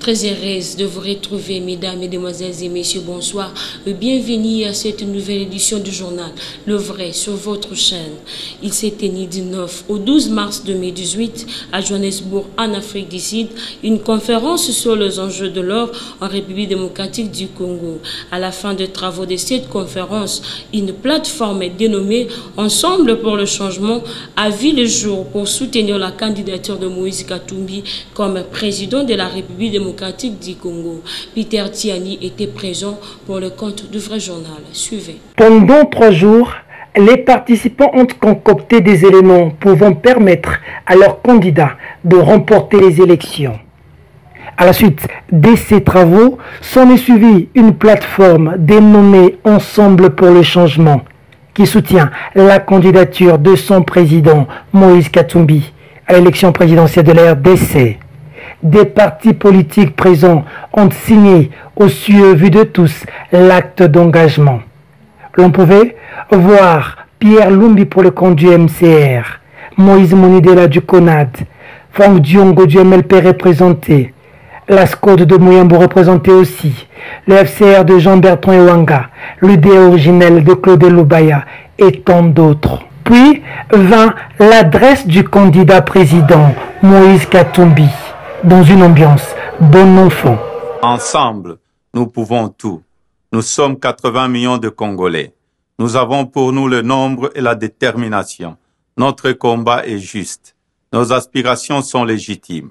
Très heureuse de vous retrouver, mesdames, mesdemoiselles et messieurs, bonsoir. Bienvenue à cette nouvelle édition du journal Le Vrai sur votre chaîne. Il s'est tenu du 9 au 12 mars 2018 à Johannesburg, en Afrique du Sud, une conférence sur les enjeux de l'or en République démocratique du Congo. À la fin des travaux de cette conférence, une plateforme dénommée Ensemble pour le changement a vu le jour pour soutenir la candidature de Moïse Katumbi comme président de la République démocratique du Congo. Peter Tiani était présent pour le compte du Vrai Journal. Suivez. Pendant 3 jours, les participants ont concocté des éléments pouvant permettre à leurs candidats de remporter les élections. À la suite de ces travaux, s'en est suivi une plateforme dénommée Ensemble pour le changement, qui soutient la candidature de son président Moïse Katumbi à l'élection présidentielle de la RDC. Des partis politiques présents ont signé aux yeux vus de tous l'acte d'engagement. L'on pouvait voir Pierre Lumbi pour le compte du MCR, Moïse Monidela du CONAD, Franck Diongo du MLP représenté, la SCODE de Mouyambo représenté aussi, le FCR de Jean-Bertrand Ewanga, l'UDA originel de Claude Lubaya et tant d'autres. Puis vint l'adresse du candidat président Moïse Katumbi, dans une ambiance bon enfant. Ensemble, nous pouvons tout. Nous sommes 80 millions de Congolais. Nous avons pour nous le nombre et la détermination. Notre combat est juste. Nos aspirations sont légitimes.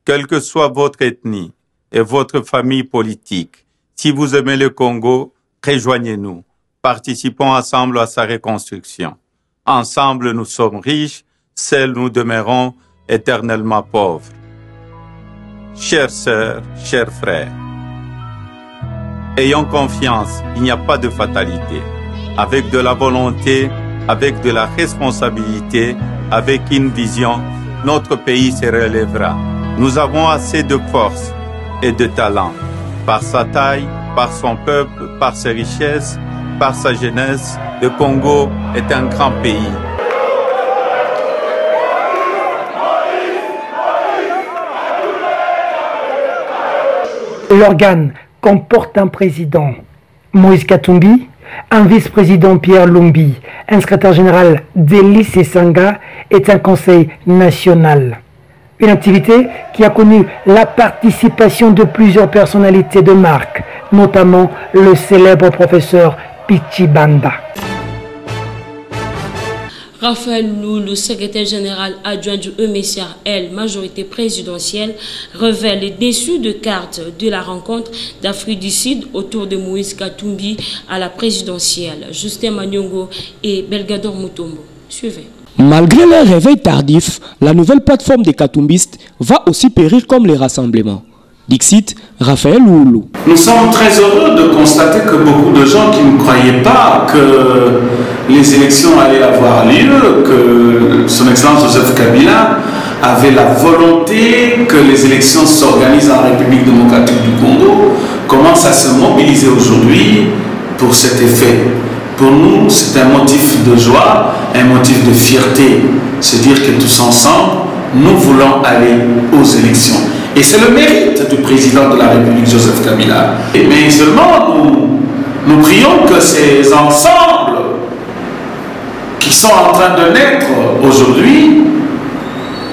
Quelle que soit votre ethnie et votre famille politique, si vous aimez le Congo, rejoignez-nous. Participons ensemble à sa reconstruction. Ensemble, nous sommes riches. Seuls nous demeurons éternellement pauvres. Chères sœurs, chers frères, ayons confiance, il n'y a pas de fatalité. Avec de la volonté, avec de la responsabilité, avec une vision, notre pays se relèvera. Nous avons assez de force et de talent. Par sa taille, par son peuple, par ses richesses, par sa jeunesse, le Congo est un grand pays. L'organe comporte un président, Moïse Katumbi, un vice-président, Pierre Lumbi, un secrétaire général, Delis Essanga, et un conseil national. Une activité qui a connu la participation de plusieurs personnalités de marque, notamment le célèbre professeur Pichi Banda. Raphaël Lou, le secrétaire général adjoint du EMCRL, majorité présidentielle, révèle les déçus de cartes de la rencontre d'Afrique du Sud autour de Moïse Katumbi à la présidentielle. Justin Manyongo et Belgador Mutombo. Suivez. Malgré leur réveil tardif, la nouvelle plateforme des Katumbistes va aussi périr comme les rassemblements. Dixit, Raphaël Oulou. Nous sommes très heureux de constater que beaucoup de gens qui ne croyaient pas que les élections allaient avoir lieu, que son Excellence Joseph Kabila avait la volonté que les élections s'organisent en République démocratique du Congo, commencent à se mobiliser aujourd'hui pour cet effet. Pour nous, c'est un motif de joie, un motif de fierté. Se dire que tous ensemble, nous voulons aller aux élections. Et c'est le mérite du président de la République, Joseph Kabila. Mais seulement, nous prions que ces ensembles qui sont en train de naître aujourd'hui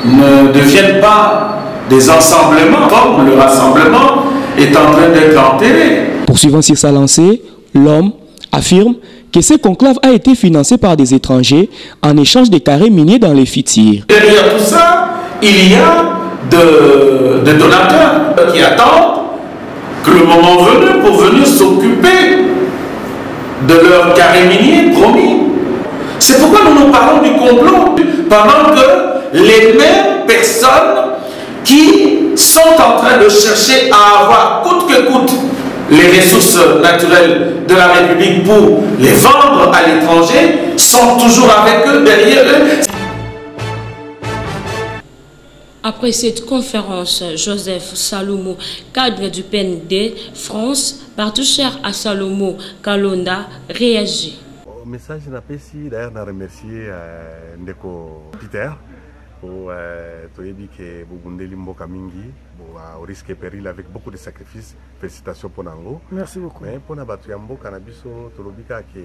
ne deviennent pas des ensemblements, comme le rassemblement est en train d'être enterré. Poursuivant sur sa lancée, l'homme affirme que ce conclave a été financé par des étrangers en échange des carrés miniers dans les Fitirs. Derrière tout ça, il y a de donateurs qui attendent que le moment venu pour venir s'occuper de leurs carrés miniers promis. C'est pourquoi nous nous parlons du complot, pendant que les mêmes personnes qui sont en train de chercher à avoir coûte que coûte les ressources naturelles de la République pour les vendre à l'étranger sont toujours avec eux, derrière eux. Après cette conférence, Joseph Salomo, cadre du PND France, partout cher à Salomo Kalonda, réagit. Au message, d'ailleurs, je remercie Ndeko Peter Toyebi que Bugundeli Mboka Mingi, au risque et péril avec beaucoup de sacrifices. Félicitations pour Nango. Merci beaucoup. Mais pour Nabatu Mboka Nabiso, Tolobika que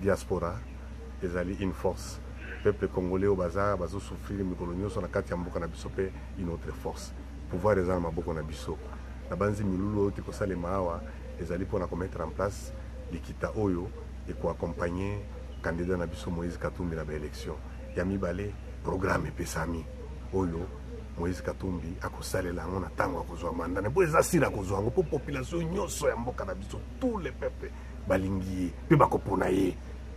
diaspora, ils allaient une force. Peuple congolais au bazar, bazo souffrir, mais coloniaux sont la carte Mboka Nabiso une autre force. Pouvoir des armes à Boko Nabiso. La banzi Milulu, Tikosa les Mawa, ils allaient pour mettre en place l'Ikita Oyo et pour accompagner le candidat Nabiso Moïse Katumbi dans l'élection. Yami Balé. Programme pesami oyo Moïse Katumbi akosalela ngona tango akozwa mandane po ezasira kozwa ngo po population nyoso ya mboka na biso tous les peuples balingi pe bakopona ye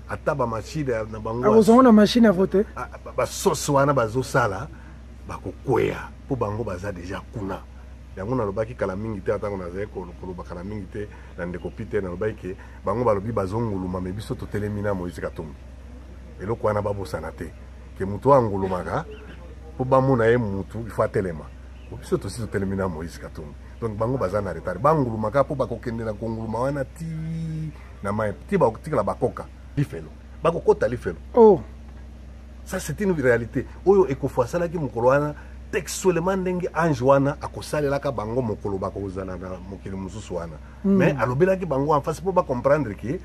ata ba machine na bango akozwa na machine à voter ba soso wana bazo sala bakokwea po bango baza déjà kuna yango na lobaki kala mingi te atango na zeko koloba kala mingi te na ndeko pite na lobaki ke bango balobi bazonguluma me biso totelemina Moïse Katumbi eloko wana babosana te que mutu angulumaka po bamona ye mutu il faut atelema biso tosi totelemina Moïse Katumbi donc bango baza na retard bangulumaka po bakokende na konguluma wana ti na mai ti bakotikala bakoka lifelo bakokota lifelo oh ça c'est une réalité oyo ekofasalaki mokolo wana textuellement ndenge ange wana akosalelaka bango mokolo bakozana na mokili mosusu wana mais alobelaki bango en face po comprendre que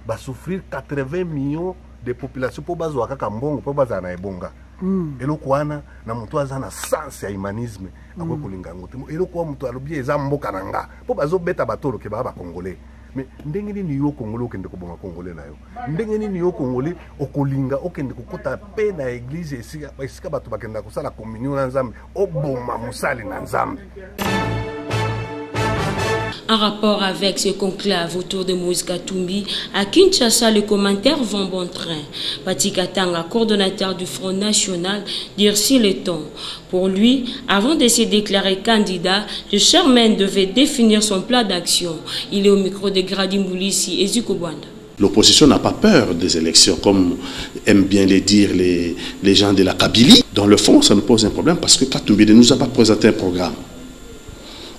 ba souffrir 80 millions de population pour bazo kaka mbongo pour baza na ebonga eloko wana na mutu aza na sens ya humanisme akwe kolinga ngote eloko wa mutu alobi eza mboka nanga po bazo beta batolo ke ba congolais mais ndenge nini yo congolais okende ko bonga congolais na yo ndenge nini yo congolais okolinga okende kokota pe na église esika bato bakenda kosala communion na nzambe oboma musali na nzambe. En rapport avec ce conclave autour de Moïse Katumbi, à Kinshasa, les commentaires vont bon train. Pati Katanga, coordonnateur du Front National, dirci le ton. Pour lui, avant de se déclarer candidat, le Sherman devait définir son plan d'action. Il est au micro de Grady Mboulissi et Zukobwanda. L'opposition n'a pas peur des élections, comme aiment bien les dire les gens de la Kabylie. Dans le fond, ça nous pose un problème parce que Katumbi ne nous a pas présenté un programme.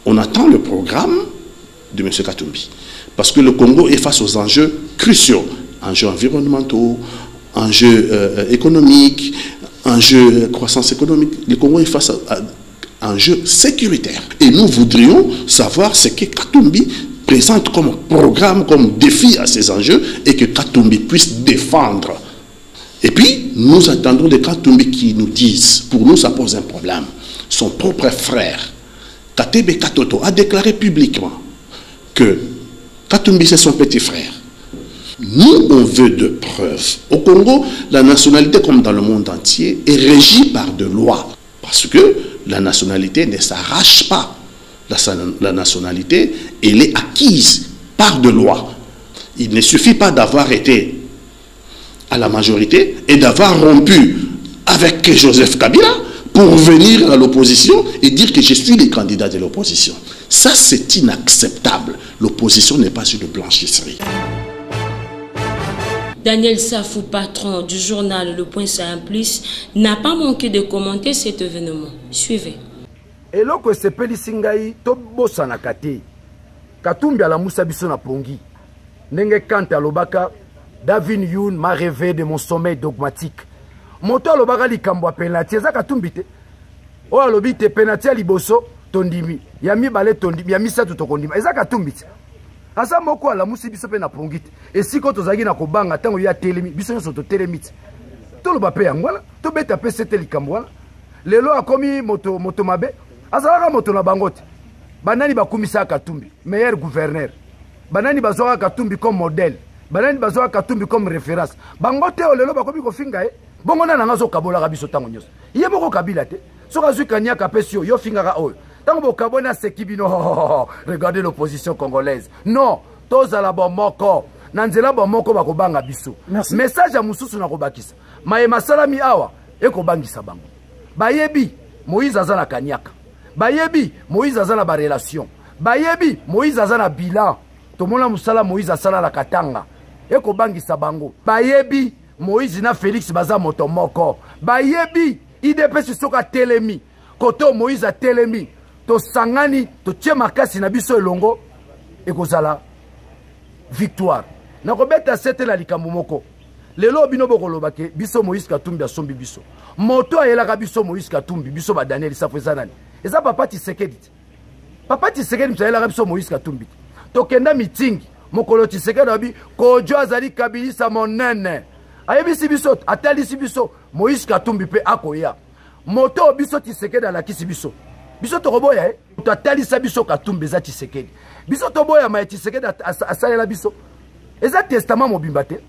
On attend le programme de M. Katumbi. Parce que le Congo est face aux enjeux cruciaux, enjeux environnementaux, enjeux économiques, enjeux croissance économique. Le Congo est face à enjeux sécuritaires. Et nous voudrions savoir ce que Katumbi présente comme programme, comme défi à ces enjeux et que Katumbi puisse défendre. Et puis, nous attendons de Katumbi qui nous disent, pour nous ça pose un problème, son propre frère, Katebe Katoto, a déclaré publiquement que Katumbi c'est son petit frère. Nous, on veut de preuves. Au Congo, la nationalité, comme dans le monde entier, est régie par des lois. Parce que la nationalité ne s'arrache pas. La nationalité, elle est acquise par des lois. Il ne suffit pas d'avoir été à la majorité et d'avoir rompu avec Joseph Kabila pour venir à l'opposition et dire que je suis le candidat de l'opposition. Ça, c'est inacceptable. L'opposition n'est pas une blanchisserie. Daniel Safou, patron du journal Le Point Plus, n'a pas manqué de commenter cet événement. Suivez. Et là, que c'est Pélisingaï, Tobosa Nakate, Katumbi à la Moussa Bisso na Pongi, Nenge Kante à Lobaka, David Youn m'a rêvé de mon sommeil dogmatique. Moto à Lobaka li Kambwa penalty, ça Katumbi te. O à Lobi te penalty à Liboso, Tondimi. Yami balé Tondimi, Yami sa tout Tondimi. Et ça Katumbi te. Asa moko à la Moussa Bisso pe na Pongi te. Et si quand ozagi na kobanga, tango ya telemi, Bisso nyo soto telemi te. To Lobape yangwana, to beta pe sete li Kambwana. Lelo a komi moto mabe. Azalaka moto na bangote. Banani bakumisa Katumbi, meilleur gouverneur. Banani bazoka Katumbi comme modèle. Banani bazoka Katumbi comme référence. Bangote olelo bakomi ko finga bongo na nga zo kabola ka biso tango nyos. Ye moko kabila te. Soka zu kanya ka pesio yo finga ka oyo. Tango bo kabona sekibino. Regardez l'opposition congolaise. Non, tozala bomoko. Nanzela bomoko bakobanga biso. Message ya mususu na kobakisa. Maye masalami awa ekobangisa bango. Bayebi Moïse azana kanyaka. Bayebi Moïse azana ba relation. Bayebi Moïse azana bilan. Tomona musala Moïse asala la katanga. Eko bangisa bango. Bayebi Moïse na Félix baza moto moko. Bayebi IDPS soka telemi. Koto Moïse a telemi. To sangani to tie makasi na biso elongo. Eko zala victoire. Na kobeta sete la likambo moko. lelo bino bokolobake biso Moïse Katumbi asombi biso moto ayelaka biso Moïse Katumbi biso ba Daniel Safo ezanani eza papa Tshisekedi msayelaka biso Moïse Katumbi tokenda mitingi mokolo Tshisekedi abi kojo azali kabilisa monene ayebisi biso atalisi biso Moïse Katumbi pe akoya moto biso Tshisekedi alakisi biso tokoboya totalisa biso Katumbi za Tshisekedi biso toboya ma Tshisekedi asalela biso eza testament mobimba te.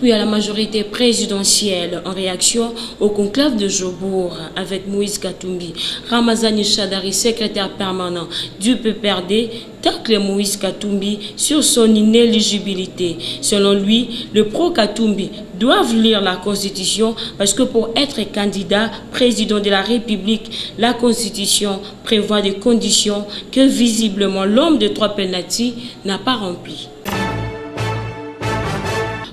Puis à la majorité présidentielle en réaction au conclave de Jobour avec Moïse Katumbi, Ramazani Chadari, secrétaire permanent du PPRD, tacle Moïse Katumbi sur son inéligibilité. Selon lui, le pro-Katumbi doivent lire la Constitution parce que pour être candidat président de la République, la Constitution prévoit des conditions que visiblement l'homme de trois penalties n'a pas remplies.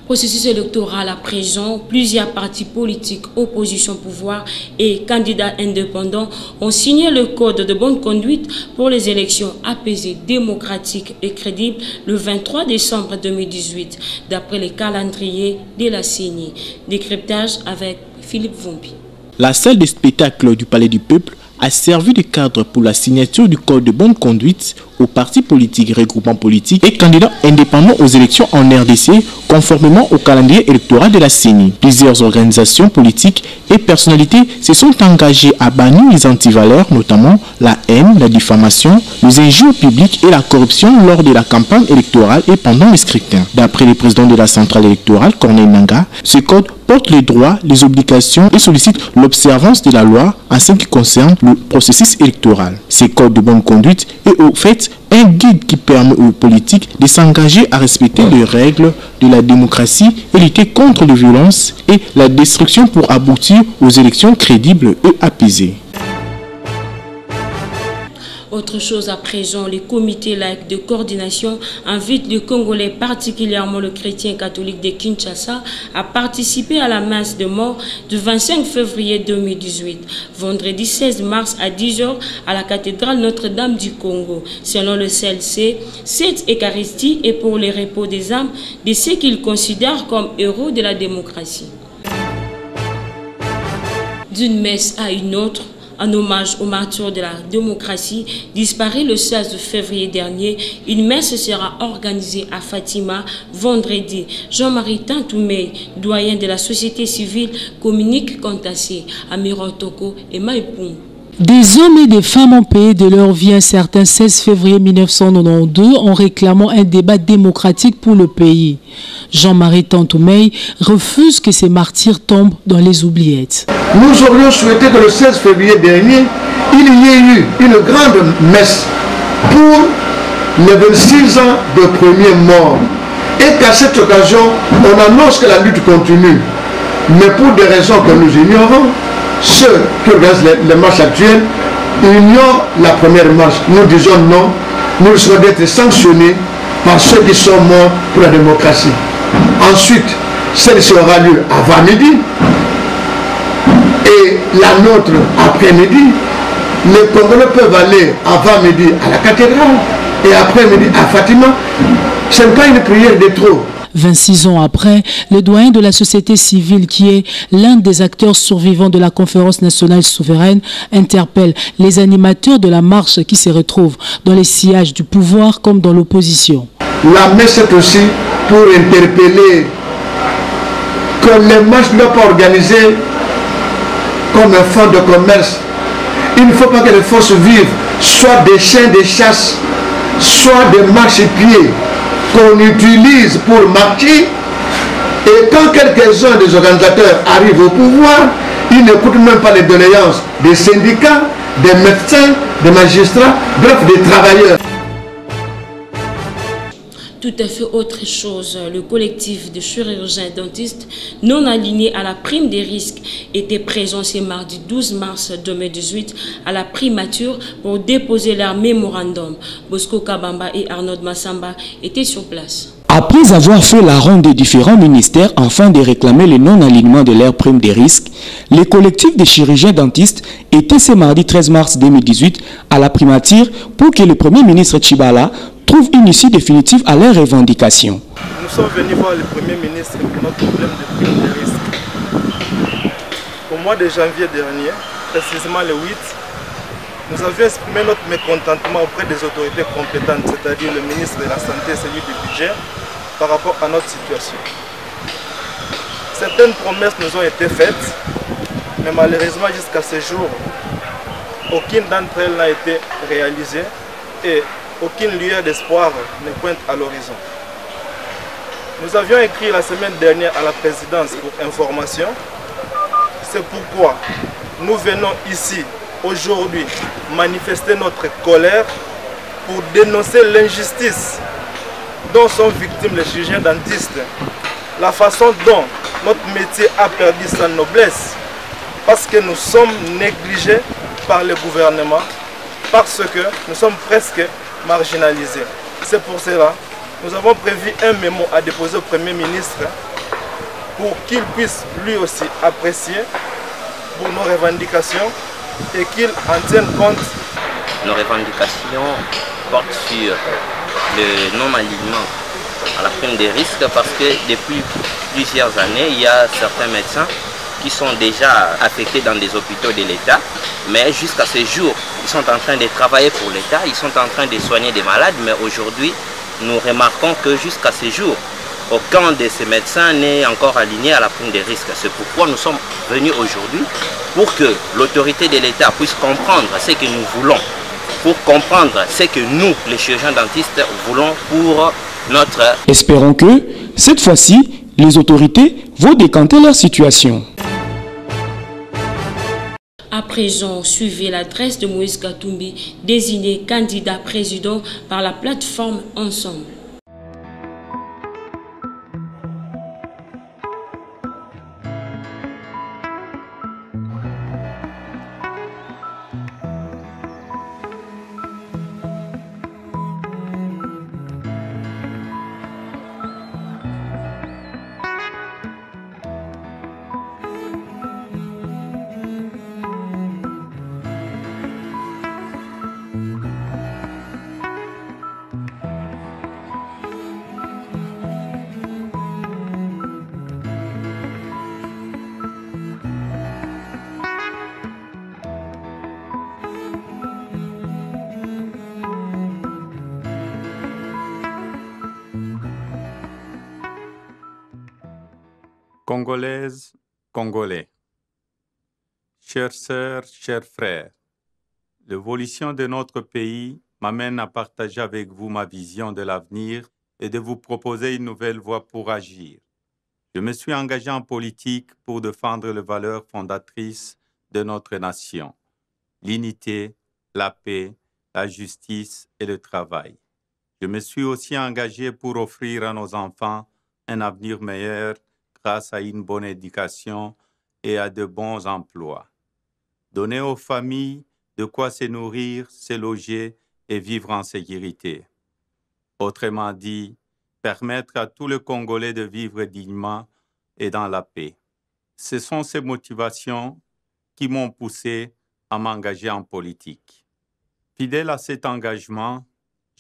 Processus électoral à présent, plusieurs partis politiques, opposition pouvoir et candidats indépendants ont signé le code de bonne conduite pour les élections apaisées, démocratiques et crédibles le 23 décembre 2018, d'après les calendriers de la CENI. Décryptage avec Philippe Vombi. La salle de spectacle du Palais du Peuple a servi de cadre pour la signature du code de bonne conduite aux partis politiques, regroupements politiques et candidats indépendants aux élections en RDC conformément au calendrier électoral de la CENI. Plusieurs organisations politiques et personnalités se sont engagées à bannir les antivaleurs, notamment la haine, la diffamation, les injures publiques et la corruption lors de la campagne électorale et pendant les scrutins. D'après le président de la centrale électorale, Corneille Nangaa, ce code porte les droits, les obligations et sollicite l'observance de la loi en ce qui concerne le processus électoral. Ce code de bonne conduite est au fait un guide qui permet aux politiques de s'engager à respecter les règles de la démocratie et lutter contre les violences et la destruction pour aboutir aux élections crédibles et apaisées. Autre chose à présent, les comités laïcs de coordination invitent les Congolais, particulièrement le chrétien catholique de Kinshasa, à participer à la messe de mort du 25 février 2018, vendredi 16 mars à 10h à la cathédrale Notre-Dame du Congo. Selon le CLC, cette Eucharistie est pour le repos des âmes de ceux qu'ils considèrent comme héros de la démocratie. D'une messe à une autre, en hommage aux martyrs de la démocratie, disparu le 16 février dernier, une messe sera organisée à Fatima vendredi. Jean-Marie Tantoumé, doyen de la société civile, communique quant à Amiron Toko et Maïpoum. Des hommes et des femmes ont payé de leur vie un certain 16 février 1992 en réclamant un débat démocratique pour le pays. Jean-Marie Tantoumé refuse que ces martyrs tombent dans les oubliettes. Nous aurions souhaité que le 16 février dernier, il y ait eu une grande messe pour les 26 ans de premier mort. Et qu'à cette occasion, on annonce que la lutte continue. Mais pour des raisons que nous ignorons, ceux qui organisent les marches actuelles ignorent la première marche. Nous disons non, nous risquons d'être sanctionnés par ceux qui sont morts pour la démocratie. Ensuite, celle-ci aura lieu avant midi et la nôtre après-midi. Les Congolais peuvent aller avant midi à la cathédrale et après-midi à Fatima. Ce n'est pas une prière de trop. 26 ans après, le doyen de la société civile, qui est l'un des acteurs survivants de la conférence nationale souveraine, interpelle les animateurs de la marche qui se retrouvent dans les sillages du pouvoir comme dans l'opposition. La messe est aussi pour interpeller que les marches ne soient pas organisées comme un fonds de commerce. Il ne faut pas que les forces vives soient des chiens de chasse, soit des marchepieds qu'on utilise pour marcher, et quand quelques-uns des organisateurs arrivent au pouvoir, ils n'écoutent même pas les doléances des syndicats, des médecins, des magistrats, bref, des travailleurs. Tout à fait autre chose, le collectif de chirurgiens dentistes non alignés à la prime des risques était présent ce mardi 12 mars 2018 à la primature pour déposer leur mémorandum. Bosco Kabamba et Arnaud Massamba étaient sur place. Après avoir fait la ronde des différents ministères afin de réclamer le non-alignement de leur prime des risques, les collectifs des chirurgiens dentistes étaient ce mardi 13 mars 2018 à la primature pour que le Premier ministre Tshibala trouve une issue définitive à leurs revendications. nous sommes venus voir le Premier ministre pour notre problème de prime de risque. Au mois de janvier dernier, précisément le 8, nous avions exprimé notre mécontentement auprès des autorités compétentes, c'est-à-dire le ministre de la Santé et celui du Budget, par rapport à notre situation. Certaines promesses nous ont été faites, mais malheureusement jusqu'à ce jour, aucune d'entre elles n'a été réalisée et aucune lueur d'espoir ne pointe à l'horizon. Nous avions écrit la semaine dernière à la présidence pour information. C'est pourquoi nous venons ici aujourd'hui manifester notre colère pour dénoncer l'injustice dont sont victimes les chirurgiens dentistes, la façon dont notre métier a perdu sa noblesse parce que nous sommes négligés par le gouvernement, parce que nous sommes presque marginalisés. C'est pour cela que nous avons prévu un mémo à déposer au Premier ministre pour qu'il puisse lui aussi apprécier pour nos revendications et qu'il en tienne compte. Nos revendications portent sur le non-alignement à la prime des risques parce que depuis plusieurs années, il y a certains médecins qui sont déjà affectés dans des hôpitaux de l'État, mais jusqu'à ce jour, ils sont en train de travailler pour l'État, ils sont en train de soigner des malades, mais aujourd'hui, nous remarquons que jusqu'à ce jour, aucun de ces médecins n'est encore aligné à la prime des risques. C'est pourquoi nous sommes venus aujourd'hui pour que l'autorité de l'État puisse comprendre ce que nous voulons, pour comprendre ce que nous, les chirurgiens dentistes, voulons pour notre... Espérons que, cette fois-ci, les autorités vont décanter leur situation. À présent, suivez l'adresse de Moïse Katumbi, désigné candidat président par la plateforme Ensemble. Congolaises, Congolais, chères sœurs, chers frères, l'évolution de notre pays m'amène à partager avec vous ma vision de l'avenir et de vous proposer une nouvelle voie pour agir. Je me suis engagé en politique pour défendre les valeurs fondatrices de notre nation, l'unité, la paix, la justice et le travail. Je me suis aussi engagé pour offrir à nos enfants un avenir meilleur grâce à une bonne éducation et à de bons emplois. Donner aux familles de quoi se nourrir, se loger et vivre en sécurité. Autrement dit, permettre à tous les Congolais de vivre dignement et dans la paix. Ce sont ces motivations qui m'ont poussé à m'engager en politique. Fidèle à cet engagement,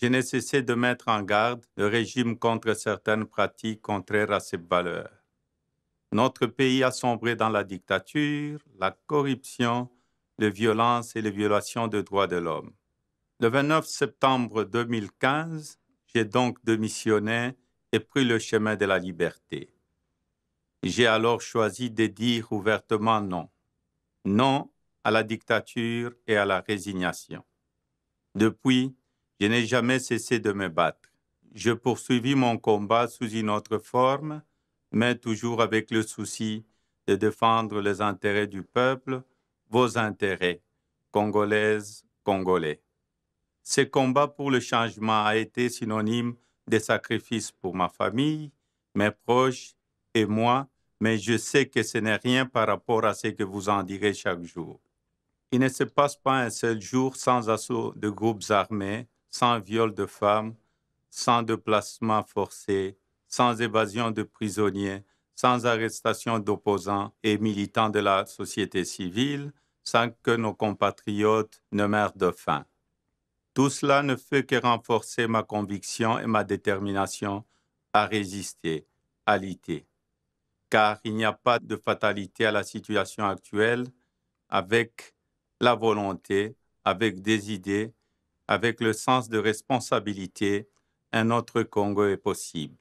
je n'ai cessé de mettre en garde le régime contre certaines pratiques contraires à ses valeurs. Notre pays a sombré dans la dictature, la corruption, les violences et les violations des droits de l'homme. Le 29 septembre 2015, j'ai donc démissionné et pris le chemin de la liberté. J'ai alors choisi de dire ouvertement non. Non à la dictature et à la résignation. Depuis, je n'ai jamais cessé de me battre. Je poursuivis mon combat sous une autre forme, mais toujours avec le souci de défendre les intérêts du peuple, vos intérêts, Congolaises, Congolais. Ce combat pour le changement a été synonyme de sacrifice pour ma famille, mes proches et moi, mais je sais que ce n'est rien par rapport à ce que vous en direz chaque jour. Il ne se passe pas un seul jour sans assaut de groupes armés, sans viol de femmes, sans déplacement forcé, sans évasion de prisonniers, sans arrestation d'opposants et militants de la société civile, sans que nos compatriotes ne meurent de faim. Tout cela ne fait que renforcer ma conviction et ma détermination à résister, à lutter. Car il n'y a pas de fatalité à la situation actuelle. Avec la volonté, avec des idées, avec le sens de responsabilité, un autre Congo est possible.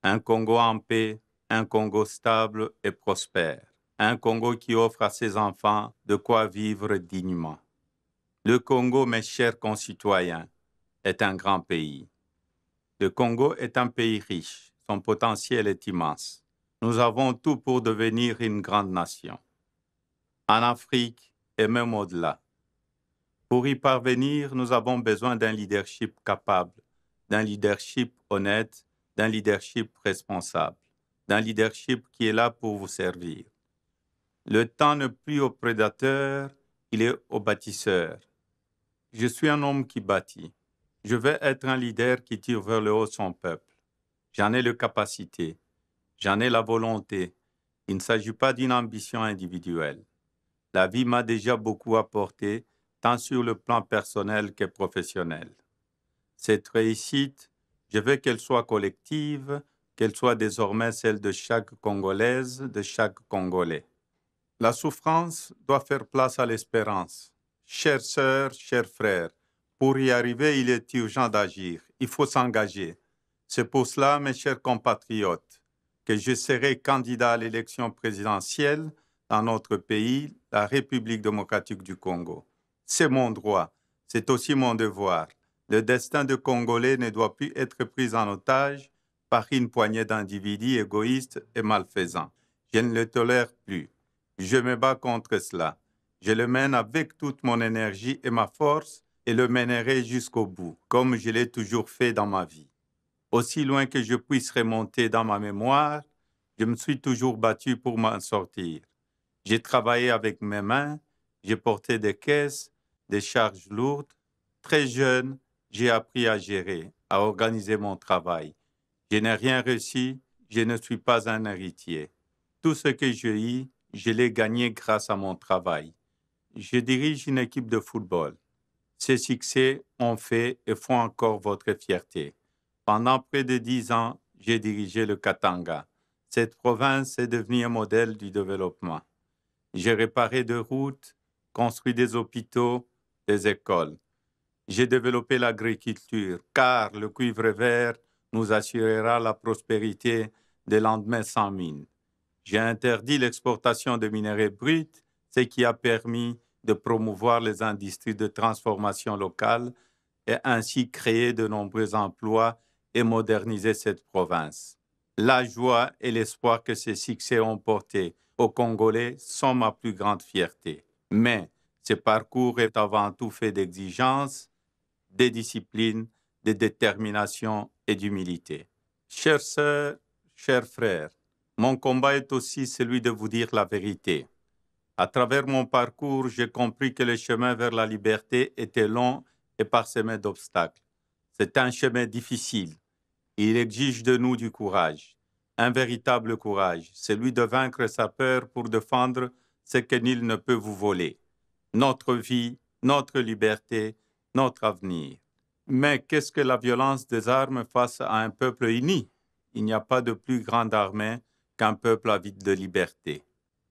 Un Congo en paix, un Congo stable et prospère. Un Congo qui offre à ses enfants de quoi vivre dignement. Le Congo, mes chers concitoyens, est un grand pays. Le Congo est un pays riche. Son potentiel est immense. Nous avons tout pour devenir une grande nation. En Afrique et même au-delà. Pour y parvenir, nous avons besoin d'un leadership capable, d'un leadership honnête, d'un leadership responsable, d'un leadership qui est là pour vous servir. Le temps n'est plus au prédateur, il est au bâtisseur. Je suis un homme qui bâtit. Je veux être un leader qui tire vers le haut son peuple. J'en ai les capacités, j'en ai la volonté. Il ne s'agit pas d'une ambition individuelle. La vie m'a déjà beaucoup apporté, tant sur le plan personnel que professionnel. Cette réussite, je veux qu'elle soit collective, qu'elle soit désormais celle de chaque Congolaise, de chaque Congolais. La souffrance doit faire place à l'espérance. Chères sœurs, chers frères, pour y arriver, il est urgent d'agir. Il faut s'engager. C'est pour cela, mes chers compatriotes, que je serai candidat à l'élection présidentielle dans notre pays, la République démocratique du Congo. C'est mon droit, c'est aussi mon devoir. Le destin de Congolais ne doit plus être pris en otage par une poignée d'individus égoïstes et malfaisants. Je ne le tolère plus. Je me bats contre cela. Je le mène avec toute mon énergie et ma force et le mènerai jusqu'au bout, comme je l'ai toujours fait dans ma vie. Aussi loin que je puisse remonter dans ma mémoire, je me suis toujours battu pour m'en sortir. J'ai travaillé avec mes mains, j'ai porté des caisses, des charges lourdes. Très jeune, j'ai appris à gérer, à organiser mon travail. Je n'ai rien reçu, je ne suis pas un héritier. Tout ce que j'ai eu, je l'ai gagné grâce à mon travail. Je dirige une équipe de football. Ces succès ont fait et font encore votre fierté. Pendant près de 10 ans, j'ai dirigé le Katanga. Cette province est devenue un modèle du développement. J'ai réparé des routes, construit des hôpitaux, des écoles. J'ai développé l'agriculture, car le cuivre vert nous assurera la prospérité des lendemains sans mine. J'ai interdit l'exportation de minerais bruts, ce qui a permis de promouvoir les industries de transformation locale et ainsi créer de nombreux emplois et moderniser cette province. La joie et l'espoir que ces succès ont porté aux Congolais sont ma plus grande fierté. Mais ce parcours est avant tout fait d'exigences, de discipline, de détermination et d'humilité. Chères sœurs, chers frères, mon combat est aussi celui de vous dire la vérité. À travers mon parcours, j'ai compris que le chemin vers la liberté était long et parsemé d'obstacles. C'est un chemin difficile. Il exige de nous du courage, un véritable courage, celui de vaincre sa peur pour défendre ce que nul ne peut vous voler. Notre vie, notre liberté, notre avenir. Mais qu'est-ce que la violence des armes face à un peuple uni? Il n'y a pas de plus grande armée qu'un peuple avide de liberté.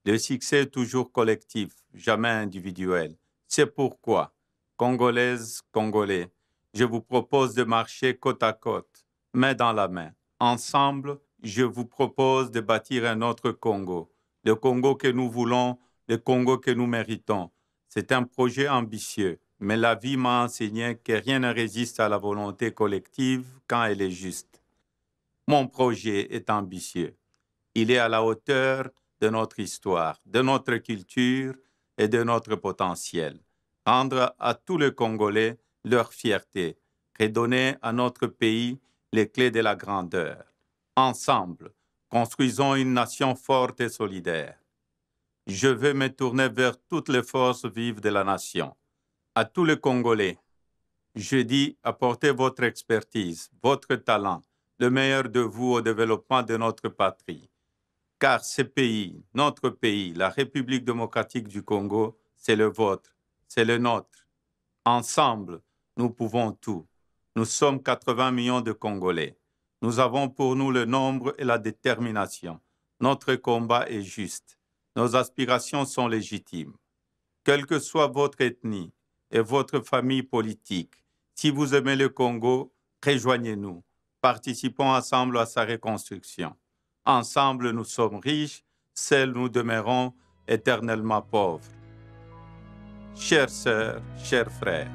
Le succès est toujours collectif, jamais individuel. C'est pourquoi, Congolaises, Congolais, je vous propose de marcher côte à côte, main dans la main. Ensemble, je vous propose de bâtir un autre Congo. Le Congo que nous voulons, le Congo que nous méritons. C'est un projet ambitieux, mais la vie m'a enseigné que rien ne résiste à la volonté collective quand elle est juste. Mon projet est ambitieux. Il est à la hauteur de notre histoire, de notre culture et de notre potentiel. Rendre à tous les Congolais leur fierté, redonner à notre pays les clés de la grandeur. Ensemble, construisons une nation forte et solidaire. Je veux me tourner vers toutes les forces vives de la nation. À tous les Congolais, je dis apportez votre expertise, votre talent, le meilleur de vous au développement de notre patrie. Car ce pays, notre pays, la République démocratique du Congo, c'est le vôtre, c'est le nôtre. Ensemble, nous pouvons tout. Nous sommes 80 millions de Congolais. Nous avons pour nous le nombre et la détermination. Notre combat est juste. Nos aspirations sont légitimes. Quelle que soit votre ethnie et votre famille politique, si vous aimez le Congo, rejoignez-nous. Participons ensemble à sa reconstruction. Ensemble, nous sommes riches, seuls nous demeurons éternellement pauvres. Chères sœurs, chers frères,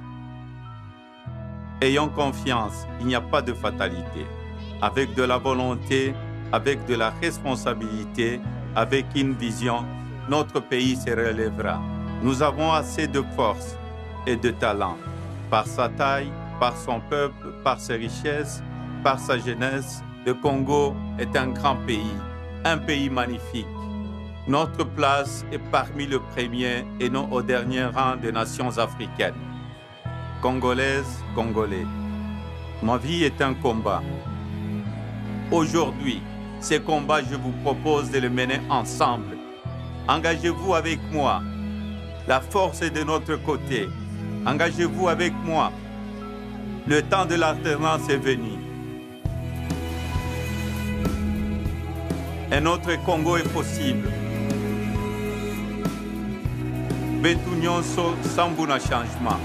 ayons confiance, il n'y a pas de fatalité. Avec de la volonté, avec de la responsabilité, avec une vision, notre pays se relèvera. Nous avons assez de force et de talent. Par sa taille, par son peuple, par ses richesses, par sa jeunesse, le Congo est un grand pays magnifique. Notre place est parmi les premiers et non au dernier rang des nations africaines. Congolaises, Congolais, ma vie est un combat. Aujourd'hui, ce combat, je vous propose de le mener ensemble. Engagez-vous avec moi. La force est de notre côté. Engagez-vous avec moi. Le temps de l'alternance est venu. Un autre Congo est possible. Betu nyonso sambu na changement.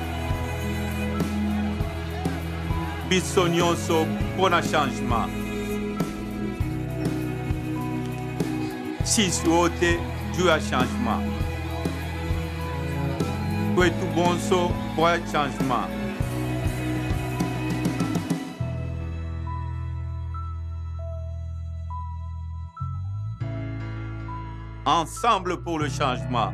Biso nyonso pona changement. Sisi wote juu ya changement. Kwetu bonso kwa changement. Ensemble pour le changement.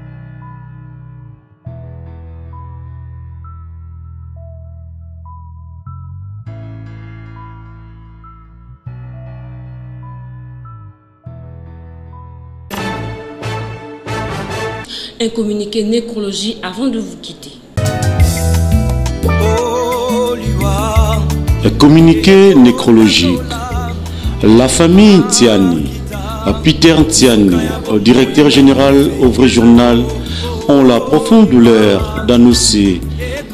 Un communiqué nécrologie avant de vous quitter. Un communiqué nécrologique. La famille Ntiani, Peter Ntiani, directeur général au Vrai Journal, ont la profonde douleur d'annoncer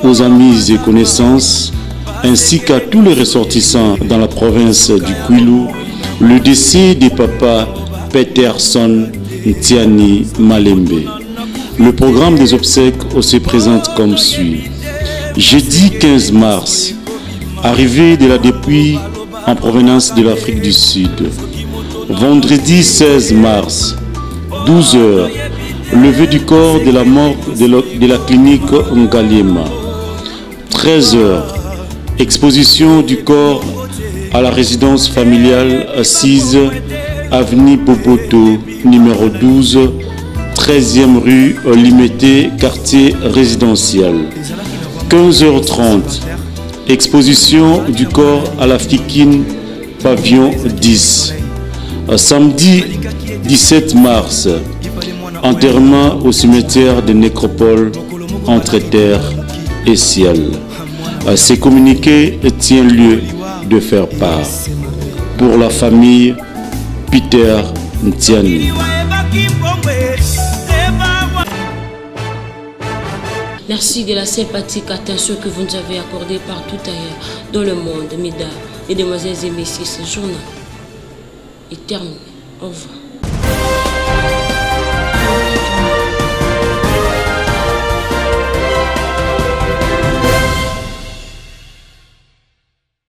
aux amis et connaissances, ainsi qu'à tous les ressortissants dans la province du Kwilu, le décès de papa Peterson Ntiani Malembe. Le programme des obsèques se présente comme suit. Jeudi 15 mars, arrivée de la dépouille en provenance de l'Afrique du Sud. Vendredi 16 mars, 12 h, levée du corps de la mort de la clinique Ngaliema. 13 h, exposition du corps à la résidence familiale assise, avenue Boboto, numéro 12, 13e rue Limité, quartier résidentiel. 15h30, exposition du corps à la Fikine, pavillon 10. Samedi 17 mars, enterrement au cimetière de Nécropole entre terre et ciel. Ces communiqués tient lieu de faire part. Pour la famille Peter Ntiani. Merci de la sympathique attention que vous nous avez accordée partout ailleurs dans le monde. Mesdames, Mesdemoiselles et Messieurs, ce journal est terminé. Au revoir.